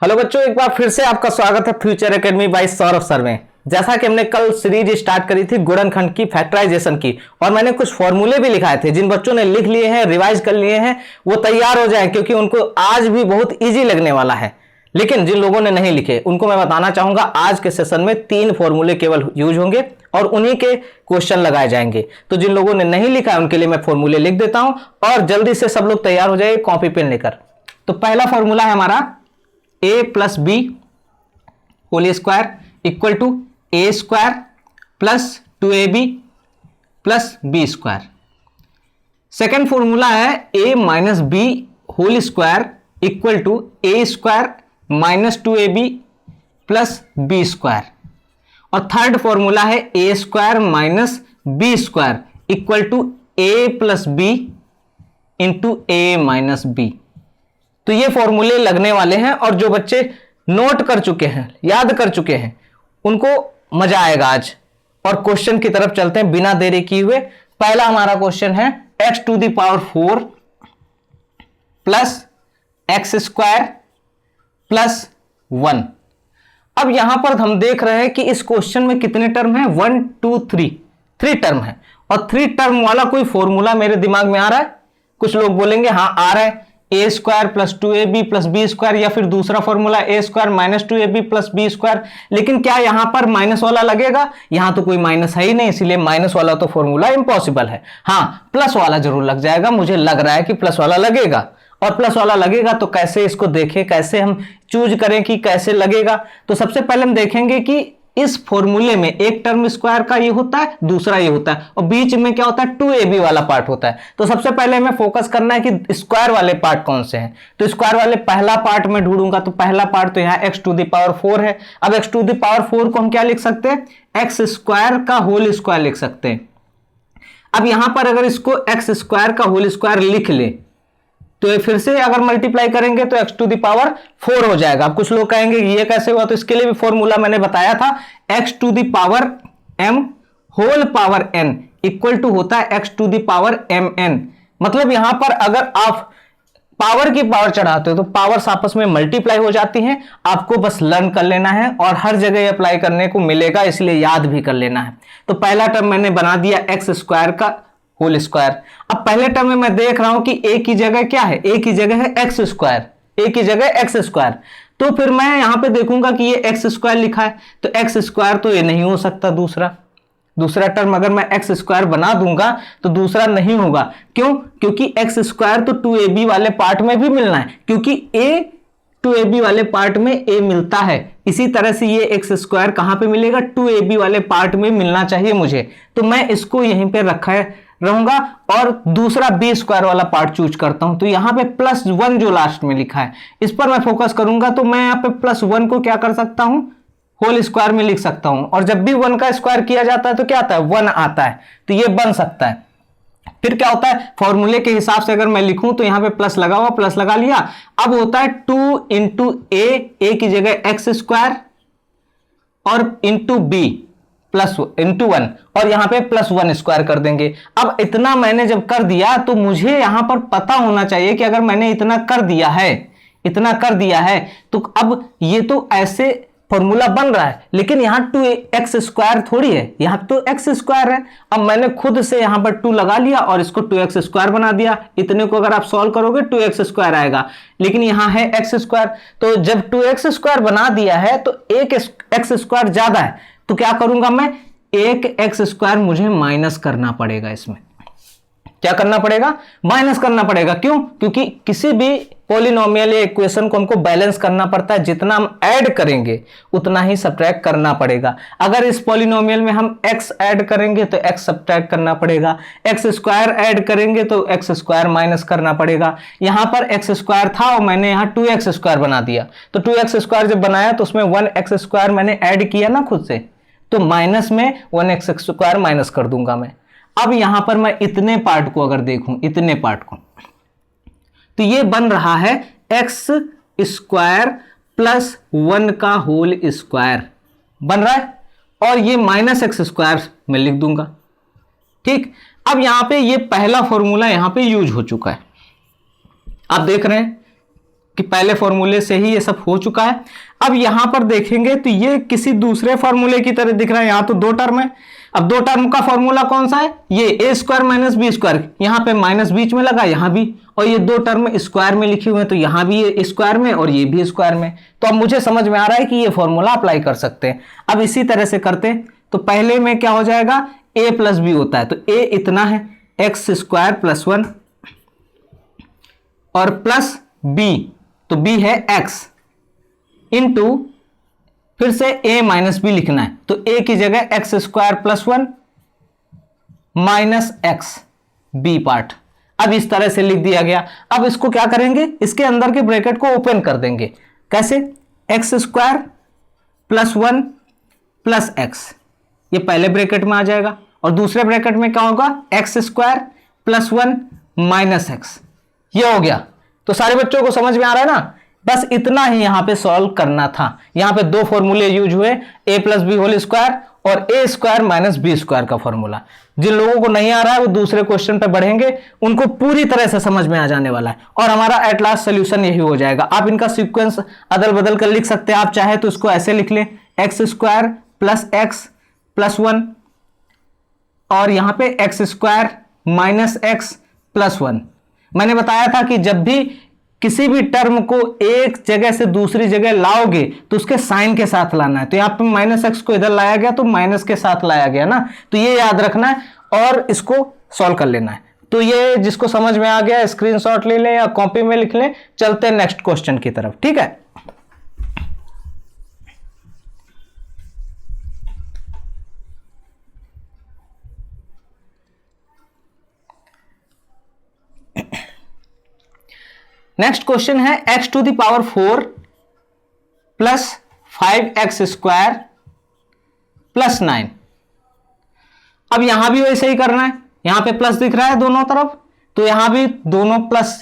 Hello बच्चों, एक बार फिर से आपका स्वागत है future academy by Saurabh sir में। जैसा कि हमने कल सीरीज स्टार्ट करी थी गुणनखंड की, फैक्टराइजेशन की, और मैंने कुछ फॉर्मूले भी लिखाए थे। जिन बच्चों ने लिख लिए हैं, रिवाइज कर लिए हैं, वो तैयार हो जाएं, क्योंकि उनको आज भी बहुत इजी लगने वाला है। लेकिन जिन लोगों ने नहीं लिखे उनको मैं बताना चाहूंगा, आज के सेशन में 3 फॉर्मूले केवल यूज होंगे और उन्हीं के क्वेश्चन लगाए जाएंगे। तो जिन लोगों ने नहीं लिखा है उनके लिए मैं फॉर्मूले लिख देता हूं और जल्दी से सब लोग तैयार हो जाए कॉपी पेन लेकर। तो पहला फॉर्मूला है हमारा a plus B whole square equal to a square plus 2ab plus b square. Second formula है a minus b whole square equal to a square minus 2ab plus b square. और third formula है a square minus B square equal to a plus b into a minus b. तो ये फॉर्मूले लगने वाले हैं और जो बच्चे नोट कर चुके हैं, याद कर चुके हैं, उनको मजा आएगा आज। और क्वेश्चन की तरफ चलते हैं बिना देरी किए हुए। पहला हमारा क्वेश्चन है x to the power 4 plus x square plus 1। अब यहां पर हम देख रहे हैं कि इस क्वेश्चन में कितने टर्म है, 1 2 3, 3 टर्म है। और 3 टर्म वाला कोई फॉर्मूला मेरे दिमाग में आ रहा है? कुछ लोग बोलेंगे हाँ आ रहा है, a square plus 2ab plus b square, या फिर दूसरा formula a square minus 2ab plus b square. लेकिन क्या यहां पर माइनस वाला लगेगा? यहां तो कोई माइनस है ही नहीं, इसीलिए माइनस वाला तो फॉर्मूला इंपॉसिबल है। हाँ, प्लस वाला जरूर लग जाएगा, मुझे लग रहा है कि प्लस वाला लगेगा। और प्लस वाला लगेगा तो कैसे इसको देखें, कैसे हम चूज करें कि कैसे लगेगा। तो सबसे पहले हम देखेंगे कि इस फॉर्मूले में एक टर्म स्क्वायर का ये होता है, दूसरा ये होता है, और बीच में क्या होता है, 2ab वाला पार्ट होता है। तो सबसे पहले हमें फोकस करना है कि स्क्वायर वाले पार्ट कौन से हैं। तो स्क्वायर वाले पहला पार्ट में ढूंढूंगा, तो पहला पार्ट तो यहाँ x टू द पावर 4 है। अब x टू द पावर 4 को हम क्या लिख सकते हैं, एक्स स्क्वायर का होल स्क्वायर लिख सकते हैं। अब यहां पर अगर इसको एक्स स्क्वायर का होल स्क्वायर लिख ले तो फिर से अगर मल्टीप्लाई करेंगे तो x टू द पावर 4 हो जाएगा। अब कुछ लोग कहेंगे ये कैसे हुआ, तो इसके लिए भी फॉर्मूला मैंने बताया था, x to the power m whole power n equal to होता है x to the power mn। मतलब यहां पर अगर आप पावर की पावर चढ़ाते हो तो पावर्स आपस में मल्टीप्लाई हो जाती हैं। आपको बस लर्न कर लेना है और हर जगह अप्लाई करने को मिलेगा, इसलिए याद भी कर लेना है। तो पहला टर्म मैंने बना दिया एक्स स्क्वायर का होल स्क्वायर। अब पहले टर्म में मैं देख रहा हूं कि a की जगह क्या है, a की जगह है एक्स स्क्वायर, a की जगह एक्स स्क्वायर। तो फिर मैं यहां पे देखूंगा कि ये एक्स स्क्वायर लिखा है, तो एक्स स्क्वायर तो ये नहीं हो सकता। दूसरा टर्म अगर मैं एक्स स्क्वायर बना दूंगा तो दूसरा नहीं होगा। क्यों? क्योंकि एक्स स्क्वायर तो 2ab वाले पार्ट में भी मिलना है, क्योंकि a 2ab वाले पार्ट में a मिलता है। इसी तरह से ये एक्स स्क्वायर कहां पे मिलेगा, 2ab वाले पार्ट में मिलना चाहिए मुझे। तो मैं इसको यहीं पे रखा रहूंगा और दूसरा बी स्क्वायर वाला पार्ट चूज करता हूं। तो यहां पे +1 जो लास्ट में लिखा है इस पर मैं फोकस करूंगा। तो मैं यहां पे +1 को क्या कर सकता हूं, होल स्क्वायर में लिख सकता हूं। और जब भी 1 का स्क्वायर किया जाता है तो क्या आता है, 1 आता है। तो ये बन सकता है। फिर क्या होता है, फॉर्मूले के हिसाब से अगर मैं लिखूं तो यहां पे प्लस लगा हुआ, प्लस लगा लिया। अब होता है 2 इंटू ए की जगह एक्स स्क्वायर और इंटू बी प्लस इंटू 1, और यहां पे +1 स्क्वायर कर देंगे। अब इतना मैंने जब कर दिया तो मुझे यहां पर पता होना चाहिए कि अगर मैंने इतना कर दिया है तो अब ये तो ऐसे फॉर्मूला बन रहा है, लेकिन यहां 2x स्क्वायर थोड़ी है, यहां तो x स्क्वायर है। अब मैंने खुद से यहां पर 2 लगा लिया और इसको 2x स्क्वायर बना दिया। इतने को अगर आप सॉल्व करोगे 2x स्क्वायर आएगा, लेकिन यहां है x स्क्वायर। तो जब 2x स्क्वायर बना दिया है तो एक x स्क्वायर ज्यादा है, तो क्या करूंगा मैं, एक एक्स स्क्वायर मुझे माइनस करना पड़ेगा। इसमें क्या करना पड़ेगा, माइनस करना पड़ेगा। क्यों? क्योंकि किसी भी पॉलिनोमियल या इक्वेशन को हमको बैलेंस करना पड़ता है। जितना हम ऐड करेंगे उतना ही सब्ट्रैक्ट करना पड़ेगा। अगर इस पॉलिनोमियल में हम x ऐड करेंगे तो x सब्ट्रैक्ट करना पड़ेगा, एक्स स्क्वायर ऐड करेंगे तो एक्स स्क्वायर माइनस करना पड़ेगा। यहां पर एक्स स्क्वायर था और मैंने यहां 2x स्क्वायर बना दिया। तो 2x स्क्वायर जब बनाया तो उसमें 1x स्क्वायर मैंने ऐड किया ना खुद से, तो माइनस में 1x स्क्वायर माइनस कर दूंगा मैं। अब यहां पर मैं इतने पार्ट को अगर देखूं, इतने पार्ट को, तो ये बन रहा है एक्स स्क्वायर प्लस 1 का होल स्क्वायर बन रहा है, और ये माइनस एक्स स्क्वायर में लिख दूंगा। ठीक, अब यहां पे ये पहला फॉर्मूला यहां पे यूज हो चुका है। आप देख रहे हैं कि पहले फॉर्मूले से ही ये सब हो चुका है। अब यहां पर देखेंगे तो ये किसी दूसरे फॉर्मूले की तरह दिख रहा है, यहां तो दो टर्म है। अब दो टर्म का फॉर्मूला कौन सा है, ये ए स्क्वायर माइनस बी स्क्वायर, यहां पे माइनस बीच में लगा, यहां भी, और ये दो टर्म स्क्वायर में लिखी हुई है, तो यहां भी ये स्क्वायर में और ये भी स्क्वायर में। तो अब मुझे समझ में आ रहा है कि ये फॉर्मूला अप्लाई कर सकते हैं। अब इसी तरह से करते हैं, तो पहले में क्या हो जाएगा, ए प्लस बी होता है, तो ए इतना है एक्स स्क्वायर प्लस 1 और प्लस बी, तो बी है एक्स इंटू, फिर से a माइनस बी लिखना है, तो a की जगह x square plus 1 minus x B part. अब इस तरह से लिख दिया गया। अब इसको क्या करेंगे, इसके अंदर के ब्रैकेट को ओपन कर देंगे। कैसे, x square plus 1 plus x, ये पहले ब्रैकेट में आ जाएगा, और दूसरे ब्रैकेट में क्या होगा, x square plus 1 minus x, ये हो गया। तो सारे बच्चों को समझ में आ रहा है ना, बस इतना ही यहां पे सॉल्व करना था। यहां पे दो फॉर्मूले यूज हुए, a plus B whole square और a square minus B square का फॉर्मूला। जिन लोगों को नहीं आ रहा है वो दूसरे क्वेश्चन पे बढ़ेंगे, उनको पूरी तरह से समझ में आ जाने वाला है, और हमारा एट लास्ट सोल्यूशन यही हो जाएगा। आप इनका सीक्वेंस अदल बदल कर लिख सकते हैं, आप चाहे तो इसको ऐसे लिख लें, x square plus x plus 1, और यहां पे x square minus x plus 1। मैंने बताया था कि जब भी किसी भी टर्म को एक जगह से दूसरी जगह लाओगे तो उसके साइन के साथ लाना है। तो यहां पे माइनस एक्स को इधर लाया गया तो माइनस के साथ लाया गया ना, तो ये याद रखना है और इसको सॉल्व कर लेना है। तो ये जिसको समझ में आ गया स्क्रीनशॉट ले लें या कॉपी में लिख लें। चलते हैं नेक्स्ट क्वेश्चन की तरफ, ठीक है। नेक्स्ट क्वेश्चन है x to the power 4 plus 5x square plus 9। अब यहां भी वैसे ही करना है, यहां पे प्लस दिख रहा है दोनों तरफ, तो यहां भी दोनों प्लस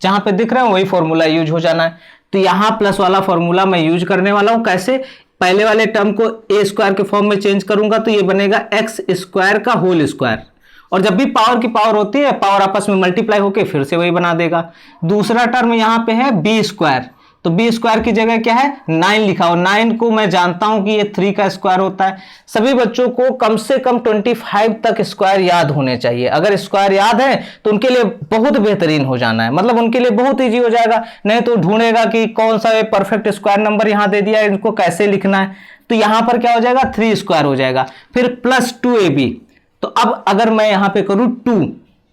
जहां पे दिख रहा है वही फॉर्मूला यूज हो जाना है। तो यहां प्लस वाला फॉर्मूला मैं यूज करने वाला हूं। कैसे, पहले वाले टर्म को ए स्क्वायर के फॉर्म में चेंज करूंगा तो ये बनेगा एक्स स्क्वायर का होल स्क्वायर, और जब भी पावर की पावर होती है पावर आपस में मल्टीप्लाई होके फिर से वही बना देगा। दूसरा टर्म यहां पे है बी स्क्वायर, तो बी स्क्वायर की जगह क्या है 9 लिखा हो। 9 को मैं जानता हूं कि ये 3 का स्क्वायर होता है। सभी बच्चों को कम से कम 25 तक स्क्वायर याद होने चाहिए। अगर स्क्वायर याद है तो उनके लिए बहुत बेहतरीन हो जाना है, मतलब उनके लिए बहुत ईजी हो जाएगा। नहीं तो ढूंढेगा कि कौन सा परफेक्ट स्क्वायर नंबर यहां दे दिया है, इनको कैसे लिखना है। तो यहां पर क्या हो जाएगा 3 स्क्वायर हो जाएगा, फिर प्लस 2ab। तो अब अगर मैं यहां पे करूं 2,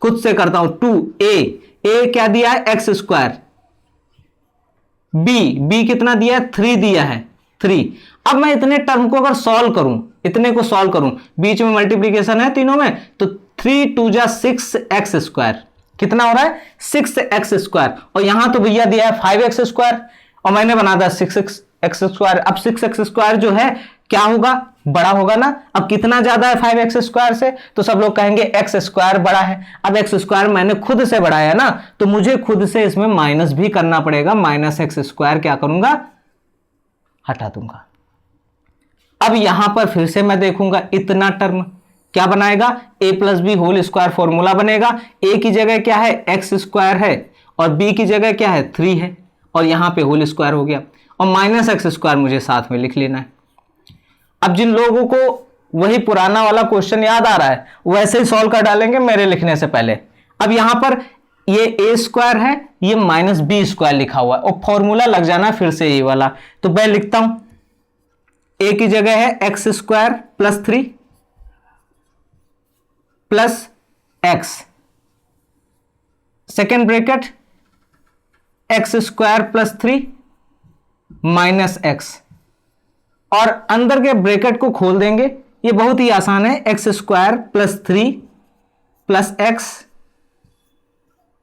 खुद से करता हूं 2a क्या दिया है एक्स स्क्वायर, बी कितना दिया है 3 दिया है 3। अब मैं इतने टर्म को अगर सॉल्व करूं, इतने को सॉल्व करूं, बीच में मल्टीप्लीकेशन है तीनों में, तो 3 2 जा 6 एक्स स्क्वायर, कितना हो रहा है 6 एक्स स्क्वायर, और यहां तो भैया दिया है 5 एक्स स्क्वायर और मैंने बना दिया 6 एक्स स्क्वायर। अब 6 एक्स स्क्वायर जो है क्या होगा, बड़ा होगा ना। अब कितना ज्यादा है 5 एक्स स्क्वायर से, तो सब लोग कहेंगे एक्स स्क्वायर बड़ा है। अब एक्स स्क्वायर मैंने खुद से बढ़ाया ना, तो मुझे खुद से इसमें माइनस भी करना पड़ेगा। माइनस एक्स स्क्वायर क्या करूंगा, हटा दूंगा। अब यहां पर फिर से मैं देखूंगा इतना टर्म क्या बनाएगा, a plus B whole square formula बनेगा। ए की जगह क्या है एक्स स्क्वायर है और बी की जगह क्या है 3 है, और यहां पे होल स्क्वायर हो गया, और माइनस एक्स स्क्वायर मुझे साथ में लिख लेना है। अब जिन लोगों को वही पुराना वाला क्वेश्चन याद आ रहा है वैसे ही सॉल्व कर डालेंगे मेरे लिखने से पहले। अब यहां पर ये ए स्क्वायर है, ये माइनस बी स्क्वायर लिखा हुआ है, और फॉर्मूला लग जाना फिर से ये वाला। तो मैं लिखता हूं ए की जगह है x square plus 3 plus x, second bracket x square plus 3 minus x, और अंदर के ब्रैकेट को खोल देंगे। ये बहुत ही आसान है, x square plus 3 plus x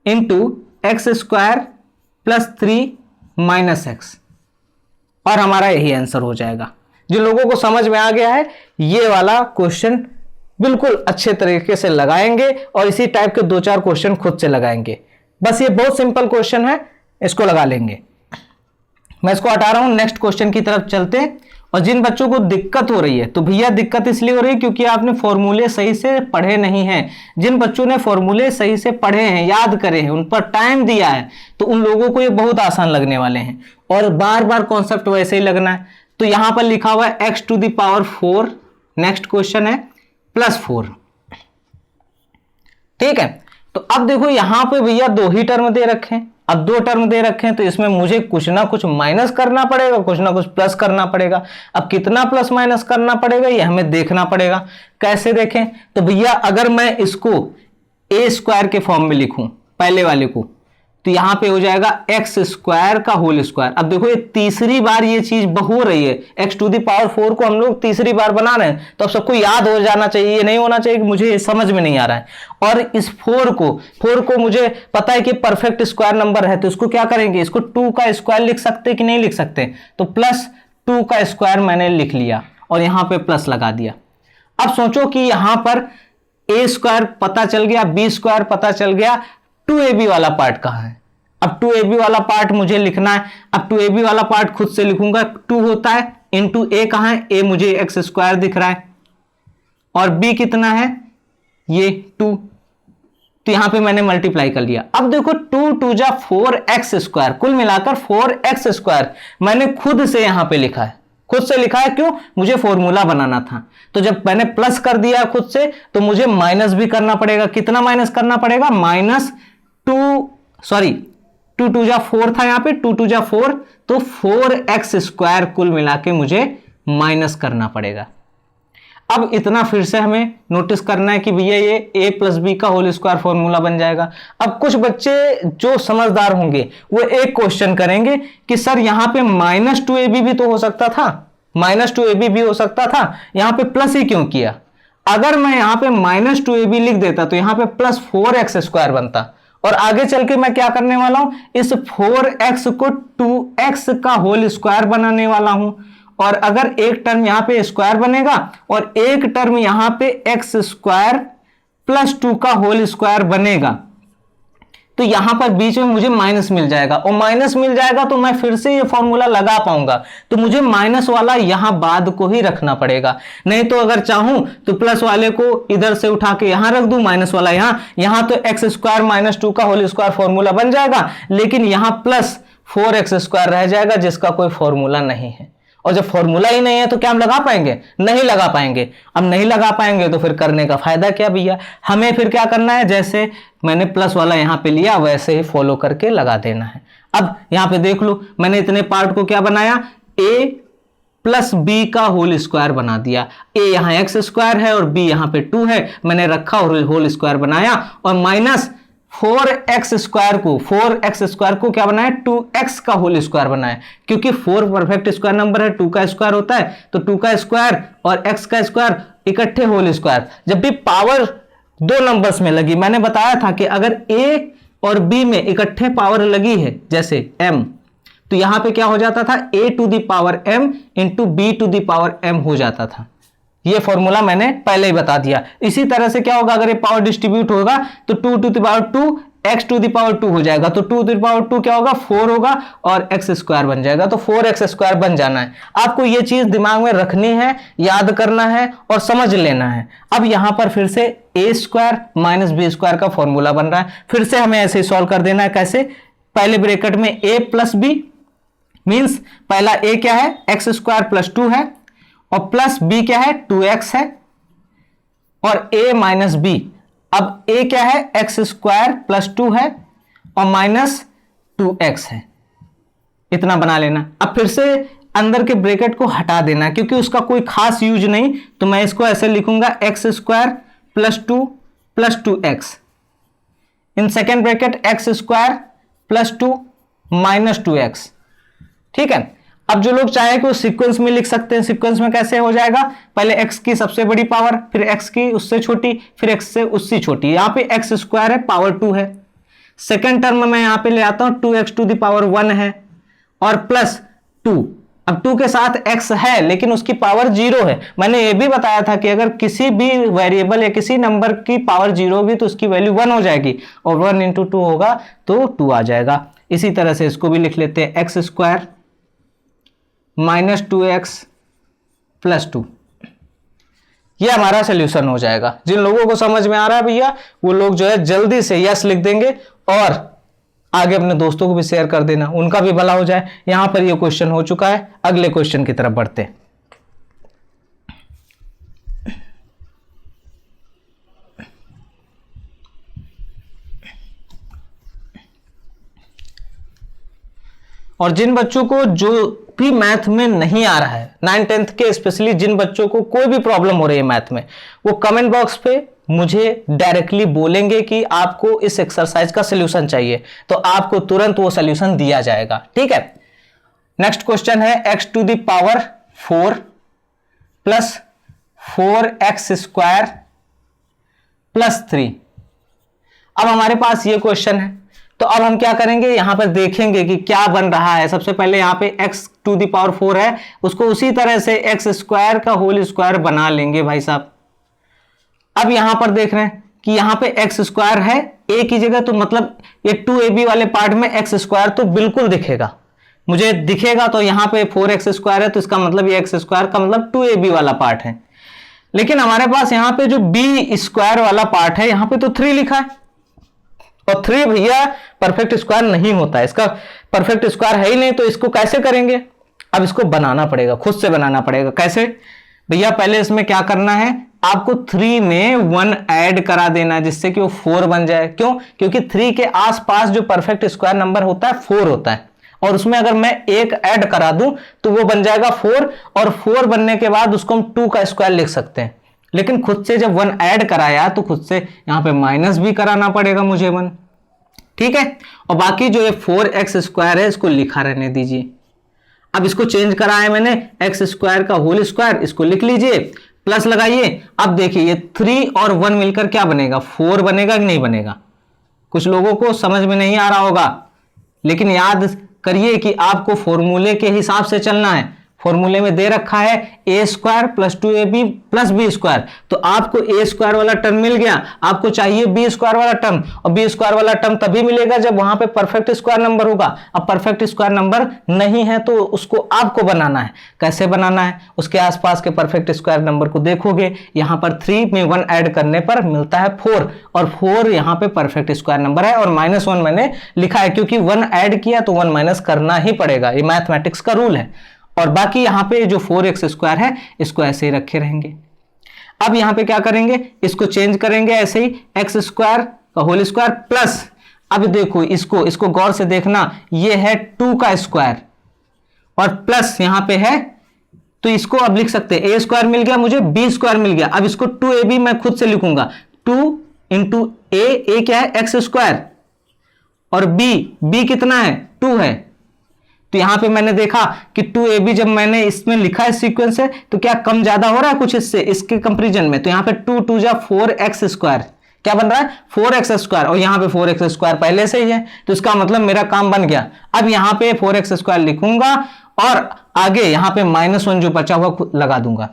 into x square plus 3 minus x, और हमारा यही आंसर हो जाएगा। जिन लोगों को समझ में आ गया है ये वाला क्वेश्चन बिल्कुल अच्छे तरीके से लगाएंगे, और इसी टाइप के 2-4 क्वेश्चन खुद से लगाएंगे। बस ये बहुत सिंपल क्वेश्चन है, इसको लगा लेंगे। मैं इसको हटा रहा हूं, नेक्स्ट क्वेश्चन की तरफ चलते हैं। और जिन बच्चों को दिक्कत हो रही है, तो भैया दिक्कत इसलिए हो रही है क्योंकि आपने फॉर्मूले सही से पढ़े नहीं हैं। जिन बच्चों ने फॉर्मूले सही से पढ़े हैं, याद करे हैं, उन पर टाइम दिया है, तो उन लोगों को ये बहुत आसान लगने वाले हैं और बार बार कॉन्सेप्ट वैसे ही लगना है। तो यहां पर लिखा हुआ है x⁴, नेक्स्ट क्वेश्चन है +4। ठीक है, तो अब देखो यहां पे भैया 2 ही टर्म दे रखे हैं। अब 2 टर्म दे रखे हैं तो इसमें मुझे कुछ ना कुछ माइनस करना पड़ेगा, कुछ ना कुछ प्लस करना पड़ेगा। अब कितना प्लस माइनस करना पड़ेगा ये हमें देखना पड़ेगा। कैसे देखें? तो भैया अगर मैं इसको a² के फॉर्म में लिखूं, पहले वाले को, तो यहां पे हो जाएगा x² का होल स्क्वायर। अब देखो ये तीसरी बार ये चीज हो रही है, x⁴ को हम लोग तीसरी बार बना रहे हैं, तो अब सबको याद हो जाना चाहिए, ये नहीं होना चाहिए कि मुझे समझ में नहीं आ रहा है। और इस 4 को मुझे पता है कि परफेक्ट स्क्वायर नंबर है, तो इसको क्या करेंगे, इसको 2 का स्क्वायर लिख सकते कि नहीं लिख सकते, तो +2 का स्क्वायर मैंने लिख लिया और यहां पे प्लस लगा दिया। अब सोचो कि यहां पर a² पता चल गया, b² पता चल गया, 2ab वाला पार्ट कहां है? अब 2ab वाला पार्ट मुझे लिखना है। अब 2ab वाला पार्ट खुद से लिखूंगा, 2 होता है इंटू a कहां है, a मुझे x² दिख रहा है और b कितना है, ये 2, तो यहां पे मैंने मल्टीप्लाई कर लिया। अब देखो 2 × 4x², कुल मिलाकर 4x² मैंने खुद से यहां पे लिखा है, खुद से लिखा है। क्यों? मुझे फॉर्मूला बनाना था। तो जब मैंने प्लस कर दिया खुद से, तो मुझे माइनस भी करना पड़ेगा। कितना माइनस करना पड़ेगा? -2 × 4 था यहां पे, 2 × 4, तो 4x² कुल मिला के मुझे माइनस करना पड़ेगा। अब इतना फिर से हमें नोटिस करना है कि भैया ये a + b का होल स्क्वायर फॉर्मूला बन जाएगा। अब कुछ बच्चे जो समझदार होंगे वो एक क्वेश्चन करेंगे कि सर यहाँ पे -2ab भी तो हो सकता था, -2ab भी हो सकता था, यहाँ पे प्लस ही क्यों किया? अगर मैं यहाँ पे -2ab लिख देता तो यहाँ पे +4x² बनता, और आगे चल के मैं क्या करने वाला हूं, इस 4x को 2x का होल स्क्वायर बनाने वाला हूं। और अगर एक टर्म यहां पे स्क्वायर बनेगा और एक टर्म यहां पे x² + 2 का होल स्क्वायर बनेगा, तो यहां पर बीच में मुझे माइनस मिल जाएगा, और माइनस मिल जाएगा तो मैं फिर से ये फॉर्मूला लगा पाऊंगा। तो मुझे माइनस वाला यहां बाद को ही रखना पड़ेगा, नहीं तो अगर चाहूं तो प्लस वाले को इधर से उठा के यहां रख दूं, माइनस वाला यहां तो x² - 2 का होल स्क्वायर फॉर्मूला बन जाएगा, लेकिन यहां +4x² रह जाएगा जिसका कोई फॉर्मूला नहीं है। और जब फॉर्मूला ही नहीं है तो क्या हम लगा पाएंगे? नहीं लगा पाएंगे। अब नहीं लगा पाएंगे तो फिर करने का फायदा क्या भैया? हमें फिर क्या करना है, जैसे मैंने प्लस वाला यहां पे लिया वैसे ही फॉलो करके लगा देना है। अब यहां पे देख लो, मैंने इतने पार्ट को क्या बनाया, a + b का होल स्क्वायर बना दिया। a यहां x² है और b यहां पे 2 है, मैंने रखा और होल स्क्वायर बनाया, और माइनस 4x² को क्या बनाया, 2x का होल स्क्वायर बनाया, क्योंकि 4 परफेक्ट स्क्वायर नंबर है, 2 का स्क्वायर होता है, तो 2 का स्क्वायर और x का स्क्वायर इकट्ठे होल स्क्वायर। जब भी पावर 2 नंबर्स में लगी, मैंने बताया था कि अगर a और b में इकट्ठे पावर लगी है जैसे m, तो यहां पे क्या हो जाता था, a⁴m × b⁴m हो जाता था। ये फॉर्मूला मैंने पहले ही बता दिया। इसी तरह से क्या होगा, अगर ये पावर डिस्ट्रीब्यूट होगा तो 2⁴ x⁴ हो जाएगा, तो 2⁴ क्या होगा, 4 होगा और x² बन जाएगा, तो 4x² बन जाना है। आपको ये चीज दिमाग में रखनी है, याद करना है और समझ लेना है। अब यहां पर फिर से a² - b² का फॉर्मूला बन रहा है, फिर से हमें ऐसे सॉल्व कर देना है। कैसे? पहले ब्रैकेट में a + b मींस पहला a क्या है, x² + 2 है, और प्लस b क्या है, 2x है, और a - b, अब a क्या है, x² + 2 है और -2x है, इतना बना लेना। अब फिर से अंदर के ब्रैकेट को हटा देना क्योंकि उसका कोई खास यूज नहीं, तो मैं इसको ऐसे लिखूंगा x² + 2 + 2x, in second bracket x² + 2 - 2x। ठीक है, अब जो लोग चाहे कि वो सीक्वेंस में लिख सकते हैं। सीक्वेंस में कैसे हो जाएगा, पहले x की सबसे बड़ी पावर, फिर x की उससे छोटी, फिर x से उससे छोटी। यहां पे x² है, पावर 2 है। सेकेंड टर्म में मैं यहां पे ले आता हूं 2x⁴ है और +2। अब 2 के साथ x है लेकिन उसकी पावर 0 है। मैंने ये भी बताया था कि अगर किसी भी वेरिएबल या किसी नंबर की पावर 0 होगी तो उसकी वैल्यू 1 हो जाएगी, और 1 × 2 होगा तो 2 आ जाएगा। इसी तरह से इसको भी लिख लेते हैं, x² - 2x +2। ये हमारा सोल्यूशन हो जाएगा। जिन लोगों को समझ में आ रहा है भैया वो लोग जो है जल्दी से यस लिख देंगे और आगे अपने दोस्तों को भी शेयर कर देना, उनका भी भला हो जाए। यहां पर ये क्वेश्चन हो चुका है। अगले क्वेश्चन की तरफ बढ़ते हैं। और जिन बच्चों को जो भी मैथ में नहीं आ रहा है, 9th 10th के स्पेशली जिन बच्चों को कोई भी प्रॉब्लम हो रही है मैथ में, वो कमेंट बॉक्स पे मुझे डायरेक्टली बोलेंगे कि आपको इस एक्सरसाइज का सॉल्यूशन चाहिए, तो आपको तुरंत वो सॉल्यूशन दिया जाएगा। ठीक है, नेक्स्ट क्वेश्चन है x⁴ प्लस 4x² प्लस 3। अब हमारे पास ये क्वेश्चन है, तो अब हम क्या करेंगे, यहां पर देखेंगे कि क्या बन रहा है। सबसे पहले यहां पे x⁴ है, उसको उसी तरह से x² का होल स्क्वायर बना लेंगे भाई साहब। अब यहां पर देख रहे हैं कि यहां पे x² है a की जगह, तो मतलब ये 2ab वाले पार्ट में x² तो बिल्कुल दिखेगा, मुझे दिखेगा। तो यहां पे 4x² है, तो इसका मतलब ये x² का मतलब 2ab वाला पार्ट है। लेकिन हमारे पास यहां पे जो b² वाला पार्ट है, यहां पे तो 3 लिखा है, और 3 भैया परफेक्ट स्क्वायर नहीं होता है, इसका परफेक्ट स्क्वायर है ही नहीं, तो इसको कैसे करेंगे। अब इसको बनाना पड़ेगा, खुद से बनाना पड़ेगा। कैसे भैया, पहले इसमें क्या करना है, आपको 3 में 1 ऐड करा देना, जिससे कि वो 4 बन जाए। क्यों? क्योंकि 3 के आसपास जो परफेक्ट स्क्वायर नंबर होता है 4 होता है, और उसमें अगर मैं 1 ऐड करा दूं तो वो बन जाएगा 4, और 4 बनने के बाद उसको हम 2 का स्क्वायर लिख सकते हैं। लेकिन खुद से जब 1 ऐड कराया तो खुद से यहां पे माइनस भी कराना पड़ेगा मुझे 1। ठीक है, और बाकी जो ये 4x² है इसको लिखा रहने दीजिए। अब इसको चेंज करा है मैंने, x² का होल स्क्वायर, इसको लिख लीजिए, प्लस लगाइए। अब देखिए ये 3 और 1 मिलकर क्या बनेगा, 4 बनेगा कि नहीं बनेगा। कुछ लोगों को समझ में नहीं आ रहा होगा, लेकिन याद करिए कि आपको फॉर्मूले के हिसाब से चलना है। फॉर्मूले में दे रखा है a² plus 2ab plus b², तो आपको a² वाला टर्म मिल गया, आपको चाहिए b² वाला टर्म, और b² वाला टर्म तभी मिलेगा जब वहां पे परफेक्ट स्क्वायर नंबर होगा। अब परफेक्ट स्क्वायर नंबर नहीं है तो उसको आपको बनाना है। कैसे बनाना है, उसके आसपास के परफेक्ट स्क्वायर नंबर को देखोगे, यहां पर 3 में 1 ऐड करने पर मिलता है 4, और 4 यहां पे परफेक्ट स्क्वायर नंबर है, और -1 मैंने लिखा है क्योंकि 1 ऐड किया तो 1 माइनस करना ही पड़ेगा, ये मैथमेटिक्स का रूल है। और बाकी यहां पे जो 4x² है इसको ऐसे ही रखे रहेंगे। अब यहां पे क्या करेंगे, इसको चेंज करेंगे ऐसे ही, x² का होल स्क्वायर प्लस, अब देखो इसको गौर से देखना, ये है 2 का स्क्वायर और प्लस यहां पे है, तो इसको अब लिख सकते हैं a² मिल गया मुझे, b² मिल गया। अब इसको 2ab मैं खुद से लिखूंगा, 2 इंटू a क्या है x², और b कितना है 2 है। तो यहां पे मैंने देखा कि 2ab जब मैंने इसमें लिखा है सीक्वेंस है, तो क्या कम ज्यादा हो रहा है कुछ इससे, इसके कंपैरिजन में। तो यहां पे 2 2 जा 4x², क्या बन रहा है 4x², और यहां पे 4x² पहले से ही है, तो इसका मतलब मेरा काम बन गया। अब यहां पे 4x² लिखूंगा और आगे यहां पे -1 जो बचा हुआ लगा दूंगा।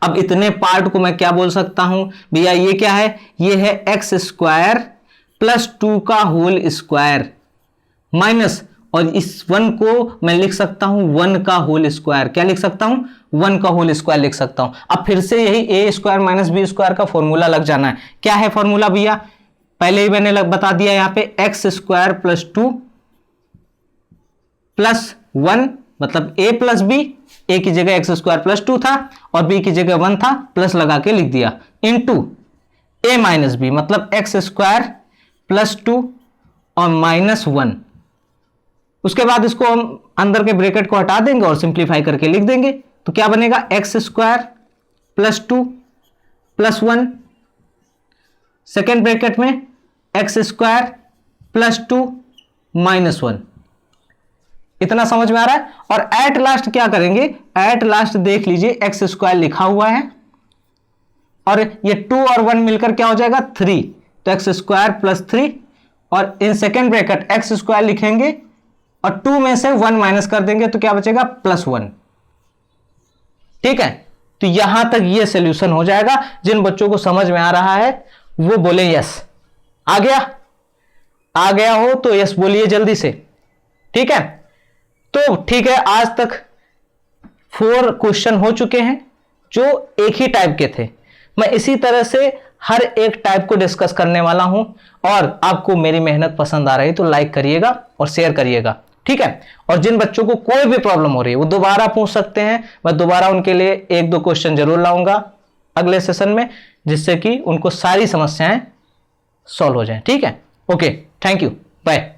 अब इतने पार्ट को मैं क्या बोल सकता हूं भैया, ये क्या है, ये है x² प्लस 2 का होल स्क्वायर माइनस, और इस 1 को मैं लिख सकता हूं 1 का होल स्क्वायर। क्या लिख सकता हूं, 1 का होल स्क्वायर लिख सकता हूं। अब फिर से यही a² माइनस b² का फॉर्मूला लग जाना है। क्या है फॉर्मूला भैया, पहले ही मैंने बता दिया, यहां पे x² प्लस 2 प्लस 1, मतलब a प्लस b, a की जगह x² प्लस 2 था और b की जगह 1 था, प्लस लगा के लिख दिया, इंटू a माइनस b, मतलब x² प्लस 2 और -1। उसके बाद इसको हम अंदर के ब्रैकेट को हटा देंगे और सिंप्लीफाई करके लिख देंगे, तो क्या बनेगा x² plus 2 plus 1, second bracket में x² प्लस 2 -1। इतना समझ में आ रहा है। और एट लास्ट क्या करेंगे, एट लास्ट देख लीजिए x² लिखा हुआ है और ये 2 और 1 मिलकर क्या हो जाएगा 3, तो x² प्लस 3, और इन सेकेंड ब्रैकेट x² लिखेंगे और 2 में से 1 माइनस कर देंगे तो क्या बचेगा +1। ठीक है, तो यहां तक ये सॉल्यूशन हो जाएगा। जिन बच्चों को समझ में आ रहा है वो बोले यस। आ गया हो तो यस बोलिए जल्दी से। ठीक है, तो ठीक है, आज तक 4 क्वेश्चन हो चुके हैं जो एक ही टाइप के थे। मैं इसी तरह से हर एक टाइप को डिस्कस करने वाला हूं, और आपको मेरी मेहनत पसंद आ रही है तो लाइक करिएगा और शेयर करिएगा, ठीक है। और जिन बच्चों को कोई भी प्रॉब्लम हो रही है वो दोबारा पूछ सकते हैं, मैं दोबारा उनके लिए 1-2 क्वेश्चन जरूर लाऊंगा अगले सेशन में, जिससे कि उनको सारी समस्याएं सॉल्व हो जाएं, ठीक है। Okay, thank you, bye.